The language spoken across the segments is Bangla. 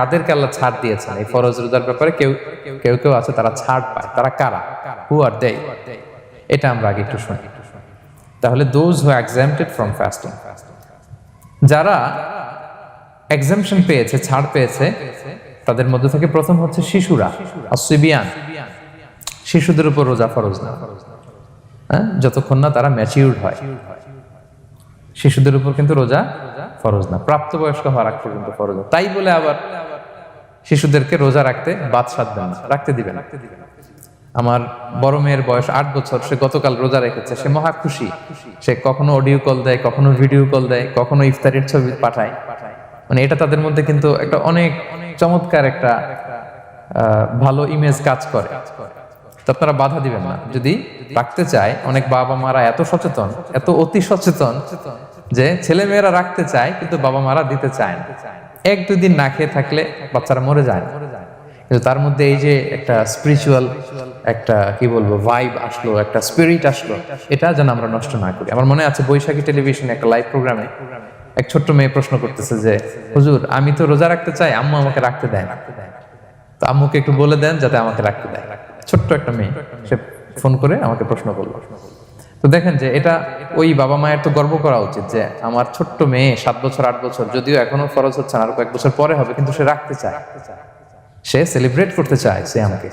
তাদেরকে আল্লাহ ছাড় দিয়েছেন এই ফরজ রোজার ব্যাপারে। কেউ কেউ কেউ আছে তারা ছাড় পায়, তারা কারা? হু আর দে? এটা আমরা আগে একটু শুনি। তাহলে দোজ হু এক্সাম্পটেড ফ্রম ফাস্টিং, যারা এক্সাম্পশন পেয়েছে, ছাড় পেয়েছে, তাদের মধ্যে থেকে প্রথম হচ্ছে শিশুরা, আসিবিয়ান। শিশুদের উপর রোজা ফরজ না, হ্যাঁ, যতক্ষণ না তারা ম্যাচিউরড হয়। শিশুদের উপর কিন্তু রোজা ফরজ না, প্রাপ্তবয়স্ক হওয়ার আগ পর্যন্ত ফরজ না। তাই বলে আবার শিশুদেরকে রোজা রাখতে বাদ সাধবেন না, রাখতে দিবেন না। আমার বড় মেয়ের বয়স 8 বছর, সে গতকাল রোজা রেখেছে, সে মহা খুশি। সে কখনো অডিও কল দেয়, কখনো ভিডিও কল দেয়, কখনো ইফতারির ছবি পাঠায়। মানে এটা তাদের মধ্যে কিন্তু একটা অনেক চমৎকার একটা ভালো ইমেজ কাজ করে। তো আপনারা বাধা দিবেন না যদি রাখতে চায়। অনেক বাবা মারা এত সচেতন, এত অতি সচেতন যে ছেলে মেয়েরা রাখতে চায় কিন্তু বাবা মারা দিতে চায় না। 1-2 দিন না খেয়ে থাকলে বাচ্চারা মরে যায় না, কিন্তু তার মধ্যে এই যে একটা স্পিরিচুয়াল একটা কি বলবো ভাইব আসলো, একটা স্পিরিট আসলো, এটা যেন আমরা নষ্ট না করি। আমার মনে আছে বৈশাখী টেলিভিশনে একটা লাইভ প্রোগ্রামে এক ছোট্ট মেয়ে প্রশ্ন করতেছে যে, হুজুর আমি তো রোজা রাখতে চাই, আম্মু আমাকে রাখতে দেয় না, তো আম্মুকে একটু বলে দেন যাতে আমাকে রাখতে দেয়। ছোট্ট একটা মেয়ে, সে ফোন করে আমাকে প্রশ্ন করলো। তো দেখেন যে এটা ওই বাবা মায়ের তো গর্ব করা উচিত যে আমার ছোট্ট মেয়ে 7 বছর 8 বছর, যদিও এখনো ফরজ হচ্ছে না, আর কয়েক বছর পরে হবে, কিন্তু সে রাখতে চায়, সে সেলিব্রেট করতে চায় সিয়ামকে।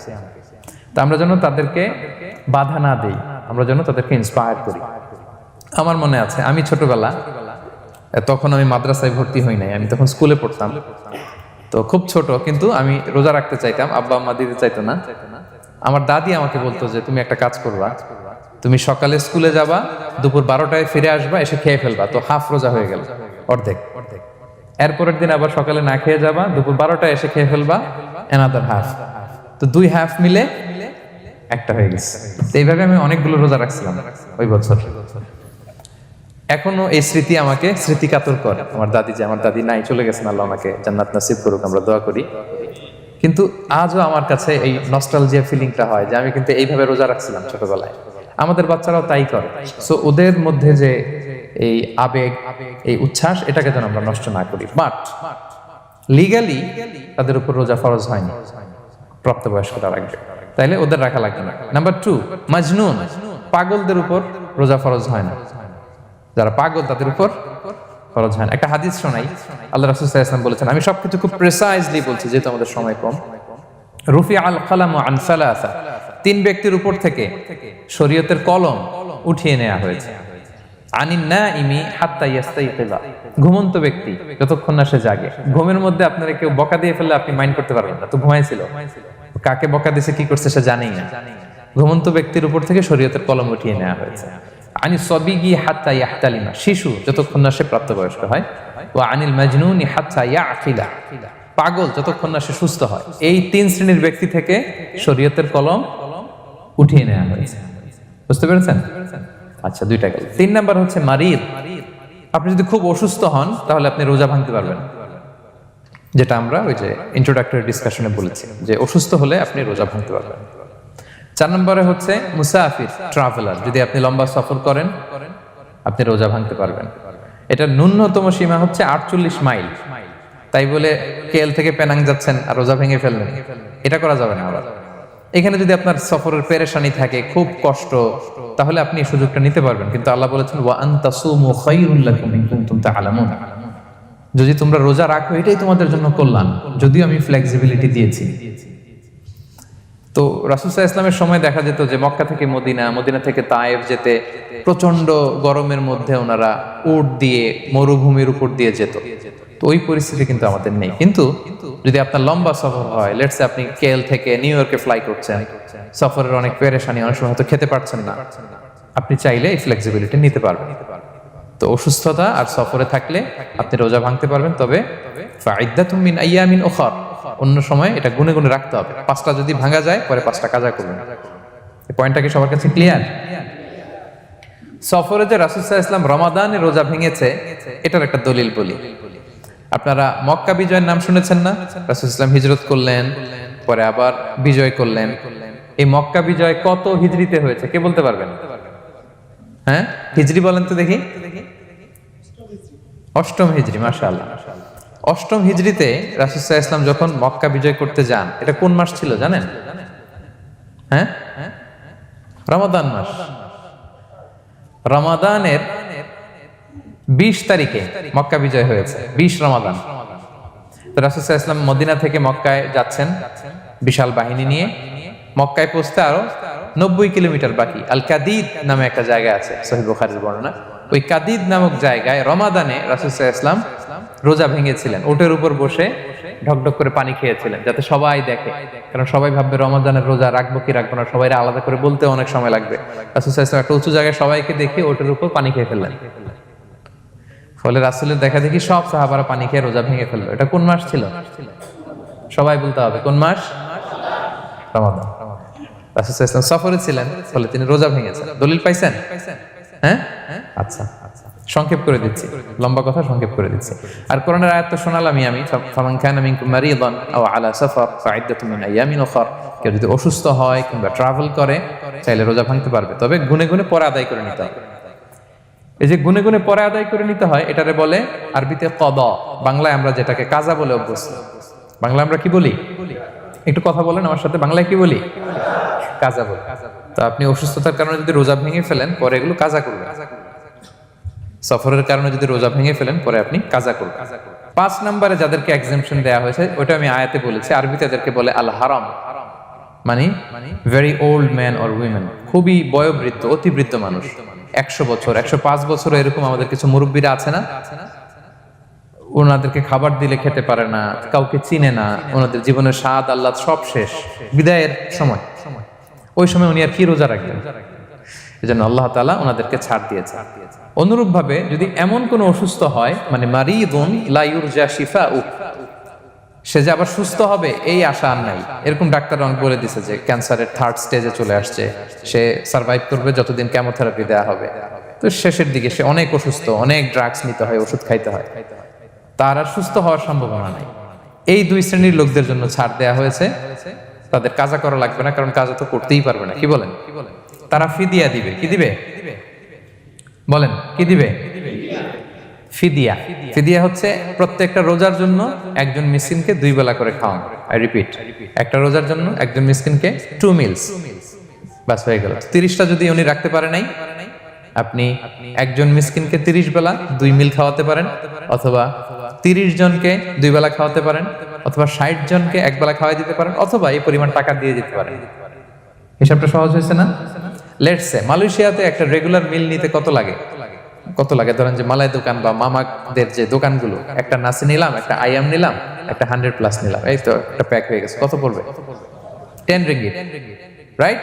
তো আমরা যেন তাদেরকে বাধা না দেই, আমরা যেন তাদেরকে ইন্সপায়ার করি। আমার মনে আছে আমি ছোটবেলা, তখন আমি মাদ্রাসায় ভর্তি হই নাই, আমি তখন স্কুলে পড়তাম। তো খুব ছোট, কিন্তু আমি রোজা রাখতে চাইতাম, আব্বা আম্মা দিতে চাইতো না। আমার দাদি আমাকে বলতো যে তুমি একটা কাজ করবা, তুমি সকালে স্কুলে যাবা, দুপুর 12টায় ফিরে আসবা, এসে খেয়ে ফেলবা, তো হাফ রোজা হয়ে গেল, অর্ধেক। এরপরের দিন আবার সকালে না খেয়ে যাবা, দুপুর 12টায় এসে খেয়ে ফেলবা, এনাদার হাফ, তো 2 হাফ মিলে একটা হয়ে গেছে। এইভাবে আমি অনেকগুলো রোজা রাখছিলাম ওই বছর। এখনো এই স্মৃতি আমাকে স্মৃতিকাতর করে। আমার দাদি, যে আমার দাদি নাই, চলে গেছেন, আল্লাহ আমাকে জান্নাত নসিব করুক, আমরা দোয়া করি। কিন্তু আজও আমার কাছে এই নস্টালজিয়া ফিলিংটা হয় যে আমি কিন্তু এইভাবে রোজা রাখছিলাম ছোটবেলায়। আমাদের বাচ্চারাও তাই করে। সো ওদের মধ্যে যে এই আবেগ, এই উচ্ছ্বাস, এটাকে যেন আমরা নষ্ট না করি। বাট লিগালি তাদের উপর রোজা ফরজ হয়নি, প্রাপ্তবয়স্করা রাখবে, তাইলে ওদের রাখা লাগবে না। নাম্বার 2, মাজনুন, পাগলদের উপর রোজা ফরজ হয় না। যারা পাগল তাদের উপর ফরজ হয় না। একটা হাদিস শোনাই, আল্লাহ রাসূল সাল্লাল্লাহু আলাইহি ওয়াসাল্লাম বলেছেন, আমি সবকিছু খুব প্রিসাইজলি বলছি যেহেতু আমাদের সময় কম। রুফি আল কালামু আন সালাসা, 3 ব্যক্তির উপর থেকে শরীয়তের কলম উঠিয়ে নেওয়া হয়েছে। আনিন নাইমি হাত্তা ইয়াস্তাইকিযা, ঘুমন্ত ব্যক্তি যতক্ষণ না সে জাগে। ঘুমের মধ্যে আপনারা কেউ বকা দিয়ে ফেললে আপনি মাইন্ড করতে পারবেন না, তো ঘুমাইছিল, কাকে বকা দিয়েছে কি করছে সে জানেই না। ঘুমন্ত ব্যক্তির উপর থেকে শরীয়তের কলম উঠিয়ে নেওয়া হয়েছে। আনি সবিগি হাত্তা ইয়াহতালিমা, শিশু যতক্ষণ না সে প্রাপ্তবয়স্ক হয়। ওয়া আনিল মাজনুনি হাত্তা ইয়াকিলা, পাগল যতক্ষণ না সে সুস্থ হয়। এই 3 শ্রেণীর ব্যক্তি থেকে শরীয়তের কলম উঠিয়ে নেওয়া হয়েছে। বুঝতে পেরেছেন? আচ্ছা, 2টা গেল। 3 নাম্বার হচ্ছে মারিদ। আপনি যদি খুব অসুস্থ হন তাহলে আপনি রোজা ভাঙতে পারবেন, যেটা আমরা ওই যে ইন্ট্রোডাক্টরি ডিসকাশনে বলেছি যে অসুস্থ হলে আপনি রোজা ভাঙতে পারবেন। 4 নম্বরে হচ্ছে মুসাফির, ট্রাভেলার, যদি আপনি লম্বা সফর করেন আপনি রোজা ভাঙতে পারবেন। এটা ন্যূনতম সীমা হচ্ছে 48 মাইল। তাই বলে কেএল থেকে পেনাং যাচ্ছেন আর রোজা ভেঙে ফেললেন, এটা করা যাবে না। আবার এখানে যদি আপনার সফরের পেরেশানি থাকে, খুব কষ্ট, তাহলে আপনি এই সুযোগটা নিতে পারবেন। কিন্তু আল্লাহ বলেছেন ওয়া আনতাসুমু খায়রুল লাকুম ইন কুনতুম তা'লামুন, যদি তোমরা রোজা রাখো এটাই তোমাদের জন্য কল্যাণ, যদিও আমি ফ্লেক্সিবিলিটি দিয়েছি। তো রাসূল সাল্লাল্লাহু আলাইহি ওয়াসাল্লামের সময় দেখা যেত যে মক্কা থেকে মদিনা, মদিনা থেকে তায়েফ যেতে প্রচন্ড গরমের মধ্যে ওনারা উট দিয়ে মরুভূমির উপর দিয়ে যেত। তো ওই পরিস্থিতি কিন্তু আমাদের নেই। কিন্তু যদি আপনার লম্বা সফর হয়, লেটস সে আপনি কেএল থেকে নিউ ইয়র্কে ফ্লাই করছেন, সফরের অনেক পেরেশানি, অনেক সময় হয়তো খেতে পারছেন না, আপনি চাইলে এই ফ্লেক্সিবিলিটি নিতে পারবেন। তো অসুস্থতা আর সফরে থাকলে আপনি রোজা ভাঙতে পারবেন, তবে ফাইদ্দাতুম মিন আইয়ামিন উখর, অন্য সময় এটা গুনে গুনে রাখতে হবে। 5টা যদি ভাঙা যায় পরে 5টা কাজা করবেন। এই পয়েন্টটা কি সবার কাছে ক্লিয়ার? সফরে যে রাসূল সাল্লাল্লাহু আলাইহি ওয়াসাল্লাম রমাদানে রোজা ভেঙেছে, এটার একটা দলিল বলি। আপনারা মক্কা বিজয়ের নাম শুনেছেন না? রাসূল সাল্লাল্লাহু আলাইহি ওয়াসাল্লাম হিজরত করলেন, পরে আবার বিজয় করলেন। এই মক্কা বিজয় কত হিজরিতে হয়েছে কে বলতে পারবেন? হ্যাঁ, হিজরি বলেন তো দেখি। 8ম হিজরি, মাশাআল্লাহ। অষ্টম হিজরিতে রাসূল সাল্লাল্লাহু আলাইহি ওয়াসাল্লাম যখন মক্কা বিজয় করতে যান, এটা কোন মাস ছিল জানেন? হ্যাঁ, রমাদান মাস। রমাদানের 20 তারিখে মক্কা বিজয় হয়েছে, 20 রমাদান। তো রাসূল সাল্লাল্লাহু আলাইহি ওয়াসাল্লাম মদিনা থেকে মক্কায় যাচ্ছেন বিশাল বাহিনী নিয়ে। মক্কায় পৌঁছতে আরো 90 কিলোমিটার বাকি। আল কাদিদ নামে একটা জায়গা আছে, সহিহ বুখারীর বর্ণনা। ওই কাদিদ নামক জায়গায় রমাদানে রাসূল সাল্লাল্লাহু আলাইহি ওয়াসাল্লাম রোজা ভেঙেছিলেন, ওটের উপর বসে ঢকঢক করে পানি খেয়েছিলেন, যাতে সবাই দেখে। কারণ সবাই ভাববে রমাদানের রোজা রাখবো কি রাখবো না, সবাই আলাদা করে বলতে অনেক সময় লাগবে। রাসূল সাল্লাল্লাহু আলাইহি ওয়াসাল্লাম একটা উঁচু জায়গায় সবাইকে দেখে ওটের উপর পানি খেয়ে ফেললেন। ফলে রাসূলের দেখা দেখি সব সাহাবারা পানি খেয়ে রোজা ভেঙে ফেললো। এটা কোন মাস ছিল? সবাই বলতে হবে কোন মাস? রমাদান। রাসূল সাল্লাল্লাহু আলাইহি ওয়াসাল্লাম সফরে ছিলেন, ফলে তিনি রোজা ভেঙেছেন। দলিল পাইছেন? হ্যাঁ, আচ্ছা, সংক্ষেপ করে দিচ্ছি, লম্বা কথা সংক্ষেপ করে দিচ্ছি। আর কোরআনের আয়াত তো শোনালামই আমি, ফামান কানা মিনকুম মারিদান আও আলা সাফার ফাইদ্দাতুম মিন আইয়ামিন উখর। কেউ যদি অসুস্থ হয় কিংবা ট্রাভেল করে, চাইলে রোজা ভাঙতে পারবে, তবে গুনে গুনে পরে আদায় করে নিতে হবে। এই যে গুনে গুনে পরে আদায় করে নিতে হয়, এটারে বলে আরবিতে কদা, বাংলায় আমরা যেটাকে কাজা বলে অভ্যস্ত। বাংলা আমরা কি বলি? একটু কথা বলেন আমার সাথে, বাংলায় কি বলি? কাজা বলি। তো আপনি অসুস্থতার কারণে যদি রোজা ভেঙে ফেলেন, পরে এগুলো কাজা করবেন। সফরের কারণে যদি রোজা ভেঙে ফেলেন, পরে আপনি কাজা করবেন। 5 নম্বরে যাদেরকে এক্সাম্পশন দেয়া হয়েছে, ওটা আমি আয়াতে বলেছি। আরবিতে তাদেরকে বলে আল হারাম, মানে very old man or women, খুবই বয়োবৃদ্ধ, অতিবৃদ্ধ মানুষ। 100 বছর, 105 বছর এরকম আমাদের কিছু মুরব্বীরা আছে না, ওনাদেরকে খাবার দিলে খেতে পারে না, কাউকে চিনে না, ওনাদের জীবনের স্বাদ আল্লাহ সব শেষ, বিদায়ের সময়। ওই সময় উনি আর কি রোজা রাখবেন? এজন্য আল্লাহ তাআলা ওনাদেরকে ছাড় দিয়েছে। অনুরূপ ভাবে যদি এমন কোন অসুস্থ হয়, মানে মারিদুন লা ইউরজা শিফাউ, সে যে আবার সুস্থ হবে এই আশা আর নাই, এরকম ডাক্তার অনেক বলে দিছে যে ক্যান্সারের 3rd স্টেজে চলে আসছে, সে সার্ভাইভ করবে যতদিন কেমোথেরাপি দেওয়া হবে। তো শেষের দিকে সে অনেক অসুস্থ, অনেক ড্রাগস নিতে হয়, ওষুধ খাইতে হয়, তার আর সুস্থ হওয়ার সম্ভাবনা নাই। এই 2 শ্রেণীর লোকদের জন্য ছাড় দেয়া হয়েছে, তাদের কাজা করা লাগবে না, কারণ কাজা তো করতেই পারবে না। কি বলেন? তারা ফিদিয়া দিবে। কি দিবে বলেন? কি দিবে? ফিদিয়া। ফিদিয়া হচ্ছে প্রত্যেকটা রোজার জন্য একজন মিসকিনকে 2 বেলা করে খাওয়ানো। আই রিপিট, একটা রোজার জন্য একজন মিসকিনকে 2 মিলস, বাস হয়ে গেল। 30টা যদি উনি রাখতে পারে নাই, আপনি একজন মিসকিনকে 30 বেলা 2 মিল খাওয়াতে পারেন, অথবা 30 জনকে 2 বেলা খাওয়াতে পারেন, অথবা 60 জনকে 1 বেলা খাওয়াই দিতে পারেন, অথবা এই পরিমাণ টাকা দিয়ে দিতে পারেন। হিসাবটা সহজ হয়েছে না? লেটস সে মালয়েশিয়াতে একটা রেগুলার মিল নিতে কত লাগে? ধরেন যে মালাই দোকান বা মামাদের যে দোকানগুলো, একটা নাসি নিলাম, একটা আইয়াম নিলাম, একটা 100+ নিলাম, এই তো একটা প্যাক হয়ে গেছে। কত পড়বে? 10 রিঙ্গিট, রাইট?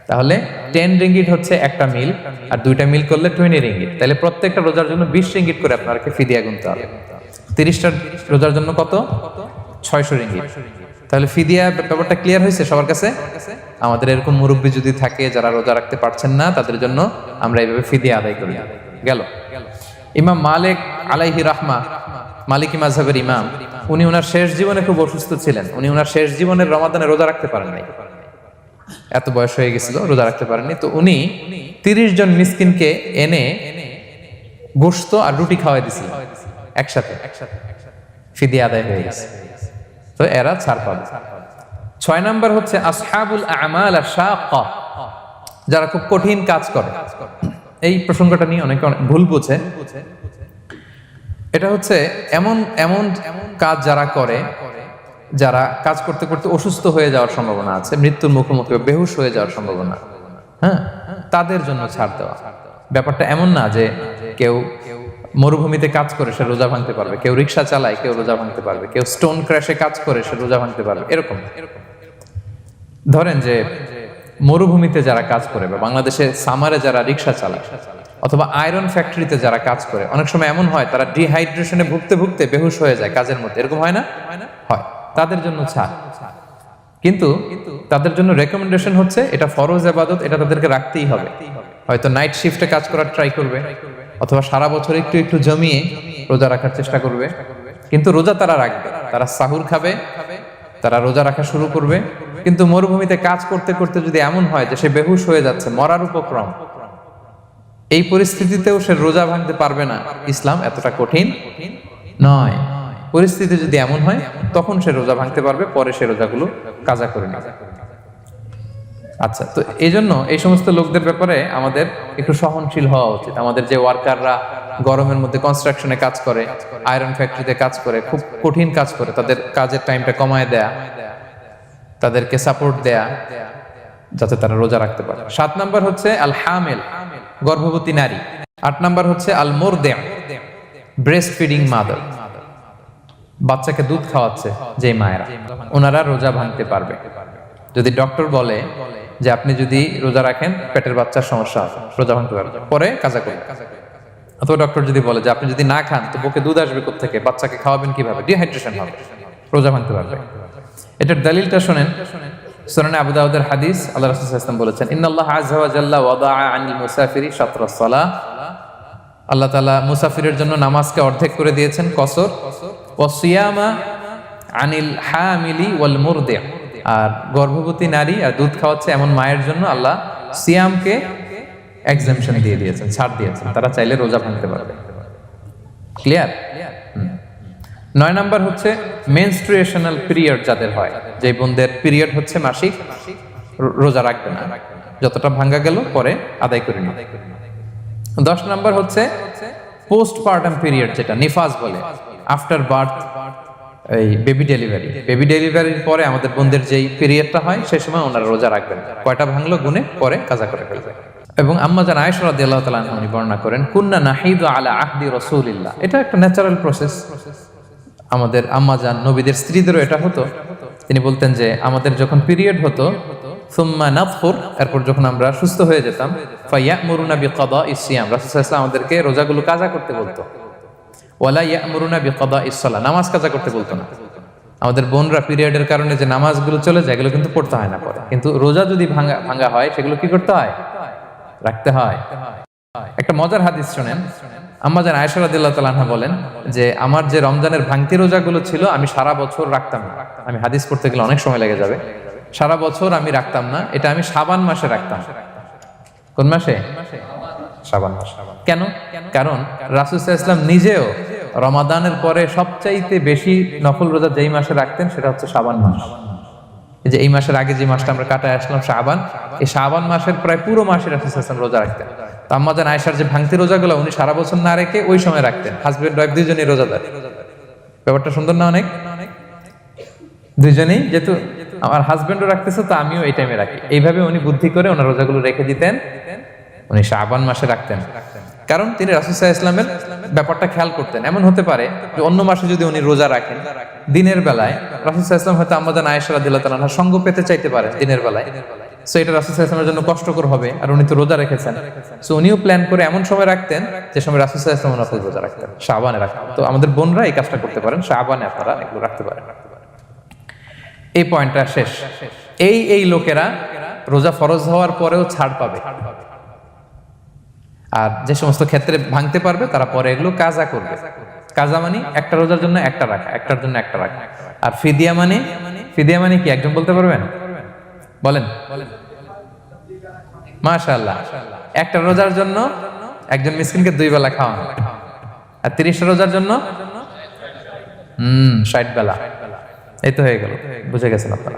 তাহলে 10 রিঙ্গিট হচ্ছে একটা মিল, আর 2টা মিল করলে 20 রিঙ্গিট। তাহলে প্রত্যেকটা রোজার জন্য 20 রিঙ্গিট করে আপনাকে ফিদিয়া গুনতে হবে। 30টা রোজার জন্য কত? 600 রিঙ্গিট। তাহলে ফিদিয়া ব্যাপারটা ক্লিয়ার হয়েছে সবার কাছে? আমাদের এরকম মুরব্বী যদি থাকে যারা রোজা রাখতে পারছেন না, তাদের জন্য আমরা এইভাবে ফিদিয়া আদায় করি। গেল। ইমাম মালিক আলাইহি রাহমা, মালিকি মাযহাবের ইমাম, উনি ওনার শেষ জীবনে খুব অসুস্থ ছিলেন। উনি ওনার শেষ জীবনের রমাদানে রোজা রাখতে পারেন নাই, এত বয়স হয়ে গেছিল, রোজা রাখতে পারেননি। তো উনি 30 জন মিসকিনকে এনে গোশত আর রুটি খাওয়াই দিয়েছিলেন একসাথে, ফিদিয়া আদায় হয়ে গেছে। তো এরা ছাড় পাবে। 6 নাম্বার হচ্ছে আসহাবুল আমাল আশ-শাক্কা, যারা খুব কঠিন কাজ করে। এই প্রসঙ্গটা নিয়ে অনেকে ভুল বোঝে। এটা হচ্ছে এমন এমন কাজ যারা করে, যারা কাজ করতে করতে অসুস্থ হয়ে যাওয়ার সম্ভাবনা আছে, মৃত্যুর মুখোমুখি বেহুশ হয়ে যাওয়ার সম্ভাবনা, হ্যাঁ, তাদের জন্য ছাড় দেওয়া। ব্যাপারটা এমন না যে কেউ মরুভূমিতে কাজ করে সে রোজা ভাঙতে পারবে, কেউ রিক্সা চালায় কেউ রোজা ভাঙতে পারবে, কেউ স্টোন ক্র্যাশে কাজ করে সে রোজা ভাঙতে পারবে, এরকম। ধরেন যে মরুভূমিতে যারা কাজ করে, বা বাংলাদেশে সামারে যারা রিক্সা চালায়, অথবা আয়রন ফ্যাক্টরিতে যারা কাজ করে, অনেক সময় এমন হয় তারা ডিহাইড্রেশনে ভুগতে ভুগতে বেহুশ হয়ে যায় কাজের মধ্যে, এরকম হয় না? হয়। তাদের জন্য ছাড়, কিন্তু তাদের জন্য রেকমেন্ডেশন হচ্ছে এটা ফরজ ইবাদত, এটা তাদেরকে রাখতেই হবে। হয়তো নাইট শিফটে কাজ করার ট্রাই করবে, অথবা সারা বছর একটু একটু জমিয়ে রোজা রাখার চেষ্টা করবে, কিন্তু রোজা তারা রাখবে, তারা সাহুর খাবে, তারা রোজা রাখা শুরু করবে। কিন্তু মরুভূমিতে কাজ করতে করতে যদি এমন হয় যে সে বেহুশ হয়ে যাচ্ছে, মরার উপক্রম, এই পরিস্থিতিতেও সে রোজা ভাঙতে পারবে না, ইসলাম এতটা কঠিন নয়। পরিস্থিতি যদি এমন হয় তখন সে রোজা ভাঙতে পারবে, পরে সে রোজাগুলো কাজা করে নেবে। আচ্ছা, তো এই জন্য এই সমস্ত লোকদের ব্যাপারে আমাদের একটু সহনশীল হওয়া উচিত। আমাদের যে ওয়ার্কাররা গরমের মধ্যে কনস্ট্রাকশনে কাজ করে, আয়রন ফ্যাক্টরিতে কাজ করে, খুব কঠিন কাজ করে, তাদের কাজের টাইমটা কমায় দেয়া, তাদেরকে সাপোর্ট দেয়া, যাতে তারা রোজা রাখতে পারে। 7 নাম্বার হচ্ছে আল হামিল, গর্ভবতী নারী। 8 নাম্বার হচ্ছে আল মুরদি, ব্রেস্ট ফিডিং মাদার, বাচ্চাকে দুধ খাওয়াচ্ছে যে মায়েরা, ওনারা রোজা ভাঙতে পারবে। যদি ডক্টর বলে যে আপনি যদি রোজা রাখেন পেটের বাচ্চার সমস্যা হবে, রোজা ভাঙতে পারবে, পরে কাজা করবে। অথবা ডক্টর যদি বলে যে আপনি যদি না খান তো বুকে দুধ আসবে কোত্থেকে, বাচ্চাকে খাওয়াবেন কিভাবে, ডিহাইড্রেশন হবে, রোজা ভাঙতে পারবে। এটার দলিলটা শোনেন, সুনানে আবু দাউদের হাদিস। আল্লাহ রাসূল সাল্লাল্লাহু আলাইহি ওয়াসাল্লাম বলেছেন, ইন্নাল্লাহ আযজা ওয়া জাল্লা ওয়াদাআ আনিল মুসাফিরি শাতরাস সালাহ, আল্লাহ তাআলা মুসাফিরের জন্য নামাজকে অর্ধেক করে দিয়েছেন, কসর। ওয়া সিয়ামা আনিল হামিলি ওয়াল মুরদি, আর গর্ভবতী নারী আর দুধ খাওয়াচ্ছে এমন মায়ের জন্য আল্লাহ সিয়ামকে এক্সাম্পশন দিয়ে দিয়েছেন, ছাড় দিয়েছেন, তারা চাইলে রোজা ভাঙতে পারবে। ক্লিয়ার? 9 নাম্বার হচ্ছে মেনস্ট্রুয়েশনাল পিরিয়ড যাদের হয়, যে বোনদের পিরিয়ড হচ্ছে মাসিক, রোজা রাখবে না, যতটা ভাঙ্গা গেল পরে আদায় করে নিবে। 10 নাম্বার হচ্ছে পোস্টপার্টাম পিরিয়ড, যেটা নিফাস বলে, আফটার বার্থ, এই বেবি ডেলিভারি। বেবি ডেলিভারির পরে আমাদের বোনদের যেই পিরিয়ডটা হয় সেই সময় ওনারা রোজা রাখবেন, কয়টা ভাঙলো গুনে পরে কাজা করে ফেলবে। এবং আম্মা জান আয়েশা রাদিয়াল্লাহু তাআলা আনহা উনি বর্ণনা করেন, কুন্না নাহিদু আলা আহদি রাসূলিল্লাহ, এটা একটা ন্যাচারাল প্রসেস। আমাদের আম্মা জান নবীদের স্ত্রীদেরও এটা হতো। তিনি বলতেন যে আমাদের যখন পিরিয়ড হতো, সুম্মা নাতফুর, এরপর যখন আমরা সুস্থ হয়ে যেতাম, ফায়ামুরুনা বিকাদাইস সিয়াম, রাসূল সাল্লাল্লাহু আলাইহি ওয়াসাল্লাম আমাদেরকে রোজাগুলো কাজা করতে বলতো। ওয়ালা ইয়ামুরুনা বিকাদাইস সালাহ, নামাজ কাজা করতে বলতো না। আমাদের বোনরা পিরিয়ডের কারণে যে নামাজগুলো চলে যায় এগুলো কিন্তু পড়তে হয় না পরে, কিন্তু রোজা যদি ভাঙা হয় সেগুলো কি করতে হয়? রাখতে হয়। একটা মজার হাদিস শুনেন, আম্মা জান আয়েশা রাদিয়াল্লাহু তাআলা আনহা বলেন যে আমার যে রমজানের ভাঙতি রোজাগুলো ছিল আমি সারা বছর রাখতাম না। আমি হাদিস পড়তে গেলে অনেক সময় লেগে যাবে। সারা বছর আমি রাখতাম না, এটা আমি শাবান মাসে রাখতাম। কোন মাসে? শাবান মাসে। কেন? কারণ রাসূল সাল্লাল্লাহু আলাইহি ওয়াসাল্লাম নিজেও রমাদানের পরে সবচাইতে বেশি নফল রোজা যেই মাসে রাখতেন সেটা হচ্ছে শাবান মাস। এই যে এই মাসের আগে যে মাসটা আমরা কাটায় আসলাম শাবান, এই শাবান মাসের প্রায় পুরো মাসে রাসূল সাল্লাল্লাহু আলাইহি ওয়াসাল্লাম রোজা রাখতেন। তো আম্মা জান আয়েশার যে ভাঙতি রোজাগুলো উনি সারা বছর না রেখে ওই সময় রাখতেন। হাজবেন্ড ওয়াইফ দুইজনেই রোজাদার। ব্যাপারটা সুন্দর না অনেক? দুইজনেই, যেহেতু আমার হাজবেন্ডও রাখতেছে তো আমিও এই টাইমে রাখি, এইভাবে উনি বুদ্ধি করে ওনার রোজাগুলো রেখে দিতেন। উনি শাবান মাসে রাখতেন কারণ তিনি রাসূল সাল্লাল্লাহু আলাইহি ওয়াসাল্লামের ব্যাপারটা খেয়াল করতেন। এমন হতে পারে যে অন্য মাসে যদি উনি রোজা রাখেন, দিনের বেলায় রাসূল সাল্লাল্লাহু আলাইহি ওয়াসাল্লাম হয়তো আম্মা জান আয়েশা রাদিয়াল্লাহু তাআলা আনহা সঙ্গ পেতে চাইতে পারে দিনের বেলায়, সো এটা রাসূল সাল্লাল্লাহু আলাইহি ওয়াসাল্লামের জন্য কষ্টকর হবে, আর উনি তো রোজা রেখেছেন, সো উনিও প্ল্যান করে এমন সময় রাখতেন যে সময় রাসূল সাল্লাল্লাহু আলাইহি ওয়াসাল্লাম রোজা রাখতেন, শাবানে রাখতেন। তো আমাদের বোনরা এই কাজটা করতে পারেন, শাবানে আপনারা এগুলো রাখতে পারেন। এই পয়েন্টটা শেষ। এই লোকেরা রোজা ফরজ হওয়ার পরেও ছাড় পাবে, আর যে সমস্ত ক্ষেত্রে ভাঙতে পারবে তারা পরে এগুলো কাজা করবে। কাজা মানে একটা রোজার জন্য একটা রাখা, একটার জন্য একটা রাখা। আর ফিদিয়া মানে কি একজন বলতে পারবেন? বলেন। মাশাআল্লাহ, একটা রোজার জন্য একজন মিসকিনকে 2 বেলা খাওয়ানো, আর 30 রোজার জন্য 60 বেলা। এই তো হয়ে গেল, বুঝে গেছেন আপনারা।